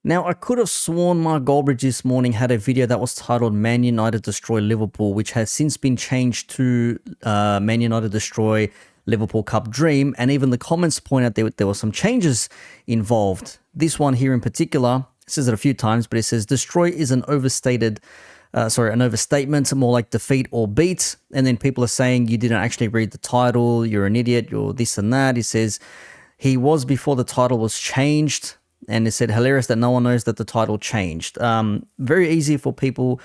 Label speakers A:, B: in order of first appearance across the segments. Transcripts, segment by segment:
A: Now, I could have sworn Mark Goldbridge this morning had a video that was titled Man United Destroy Liverpool, which has since been changed to Man United Destroy Liverpool Cup Dream, and even the comments point out there were some changes involved. This one here in particular says it a few times, but it says destroy is an overstatement, more like defeat or beat. And then people are saying you didn't actually read the title, you're an idiot, you're this and that. It says he was before the title was changed. And it said, hilarious that no one knows that the title changed. Very easy for people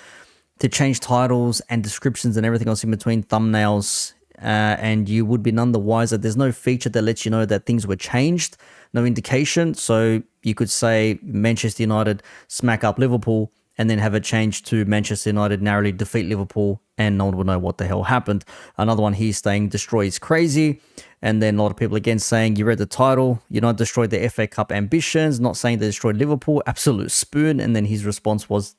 A: to change titles and descriptions and everything else in between thumbnails. And you would be none the wiser. There's no feature that lets you know that things were changed. No indication. So you could say Manchester United smack up Liverpool and then have it changed to Manchester United narrowly defeat Liverpool, and no one would know what the hell happened. Another one here saying destroy is crazy. And then a lot of people again saying, you read the title, United destroyed the FA Cup ambitions, not saying they destroyed Liverpool, absolute spoon. And then his response was,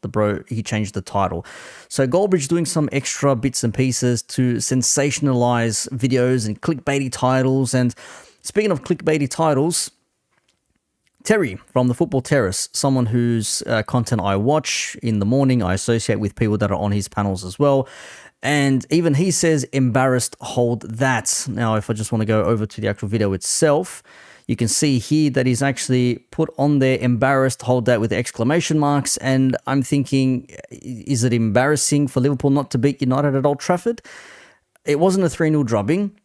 A: he changed the title. So Goldbridge doing some extra bits and pieces to sensationalize videos and clickbaity titles. And speaking of clickbaity titles, Terry from the Football Terrace, someone whose content I watch in the morning, I associate with people that are on his panels as well. And even he says, embarrassed, hold that. Now, if I just want to go over to the actual video itself, you can see here that he's actually put on there, embarrassed, hold that with exclamation marks. And I'm thinking, is it embarrassing for Liverpool not to beat United at Old Trafford? It wasn't a 3-0 drubbing.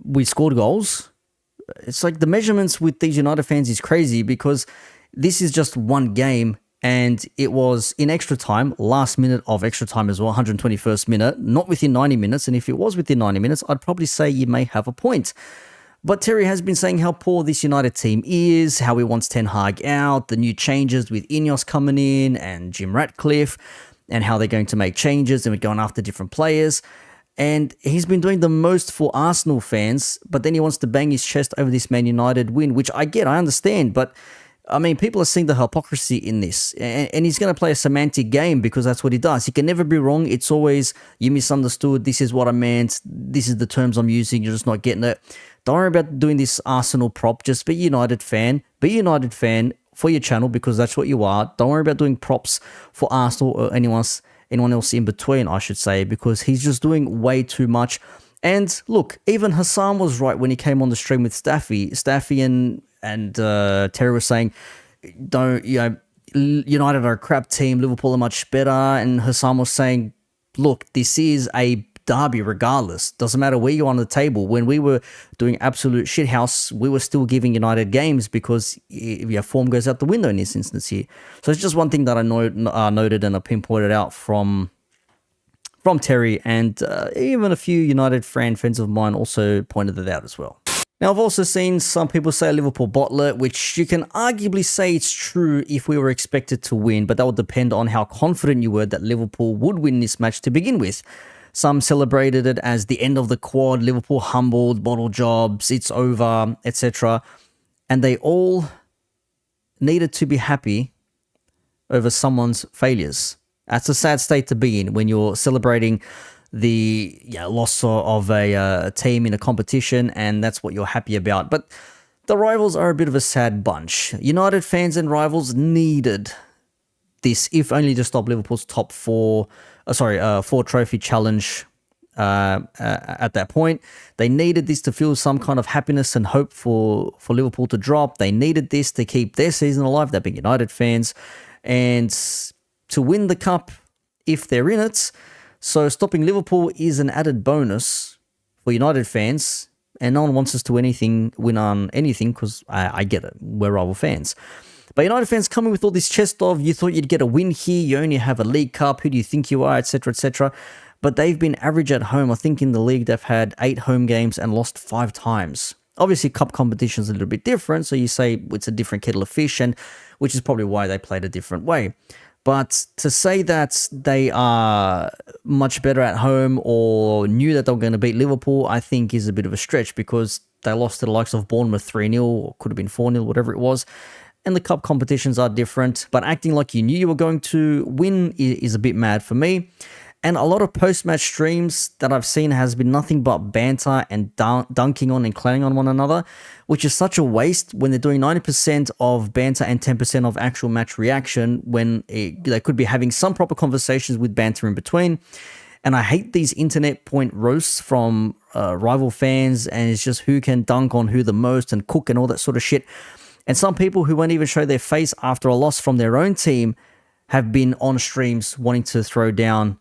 A: We scored goals. It's like the measurements with these United fans is crazy because this is just one game. And it was in extra time, last minute of extra time as well, 121st minute, not within 90 minutes. And if it was within 90 minutes, I'd probably say you may have a point. But Terry has been saying how poor this United team is, how he wants Ten Hag out, the new changes with Ineos coming in and Jim Ratcliffe, and how they're going to make changes and we're going after different players. And he's been doing the most for Arsenal fans, but then he wants to bang his chest over this Man United win, which I get, I understand, but I mean, people are seeing the hypocrisy in this, and he's going to play a semantic game because that's what he does. He can never be wrong. It's always, you misunderstood, this is what I meant, this is the terms I'm using, you're just not getting it. Don't worry about doing this Arsenal prop, just be a United fan. Be a United fan for your channel because that's what you are. Don't worry about doing props for Arsenal or anyone else in between, I should say, because he's just doing way too much. And look, even Hassan was right when he came on the stream with Staffy and Terry was saying, United are a crap team, Liverpool are much better. And Hassan was saying, look, this is a derby regardless. Doesn't matter where you're on the table. When we were doing absolute shithouse, we were still giving United games because form goes out the window in this instance here. So it's just one thing that I noted and I pinpointed out from Terry, and even a few United friends of mine also pointed it out as well. Now, I've also seen some people say Liverpool bottle it, which you can arguably say it's true if we were expected to win, but that would depend on how confident you were that Liverpool would win this match to begin with. Some celebrated it as the end of the quad, Liverpool humbled, bottle jobs, it's over, etc. And they all needed to be happy over someone's failures. That's a sad state to be in when you're celebrating the loss of a team in a competition, and that's what you're happy about. But the rivals are a bit of a sad bunch. United fans and rivals needed this, if only to stop Liverpool's four trophy challenge at that point. They needed this to feel some kind of happiness and hope for Liverpool to drop. They needed this to keep their season alive, that being United fans, and to win the cup if they're in it. So stopping Liverpool is an added bonus for United fans, and no one wants us to win on anything because I get it, we're rival fans. But United fans coming with all this chest of, you thought you'd get a win here, you only have a League Cup, who do you think you are, etc., etc. But they've been average at home. I think in the league they've had 8 home games and lost 5 times. Obviously, cup competition is a little bit different, so you say it's a different kettle of fish, and which is probably why they played a different way. But to say that they are much better at home or knew that they were going to beat Liverpool, I think is a bit of a stretch because they lost to the likes of Bournemouth 3-0 or could have been 4-0, whatever it was. And the cup competitions are different. But acting like you knew you were going to win is a bit mad for me. And a lot of post-match streams that I've seen has been nothing but banter and dunking on and clowning on one another, which is such a waste when they're doing 90% of banter and 10% of actual match reaction when they could be having some proper conversations with banter in between. And I hate these internet point roasts from rival fans, and it's just who can dunk on who the most and cook and all that sort of shit. And some people who won't even show their face after a loss from their own team have been on streams wanting to throw down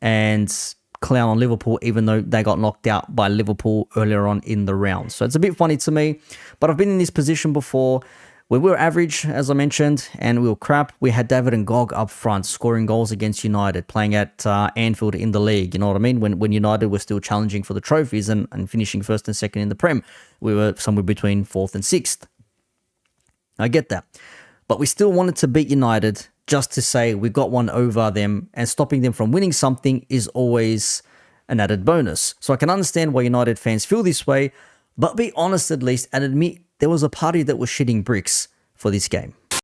A: and clown on Liverpool, even though they got knocked out by Liverpool earlier on in the round. So it's a bit funny to me, but I've been in this position before where we were average, as I mentioned, and we were crap. We had David and Gog up front, scoring goals against United, playing at Anfield in the league, you know what I mean? When United were still challenging for the trophies and finishing first and second in the Prem, we were somewhere between 4th and 6th. I get that. But we still wanted to beat United just to say we got one over them, and stopping them from winning something is always an added bonus. So I can understand why United fans feel this way, but be honest at least and admit there was a party that was shitting bricks for this game.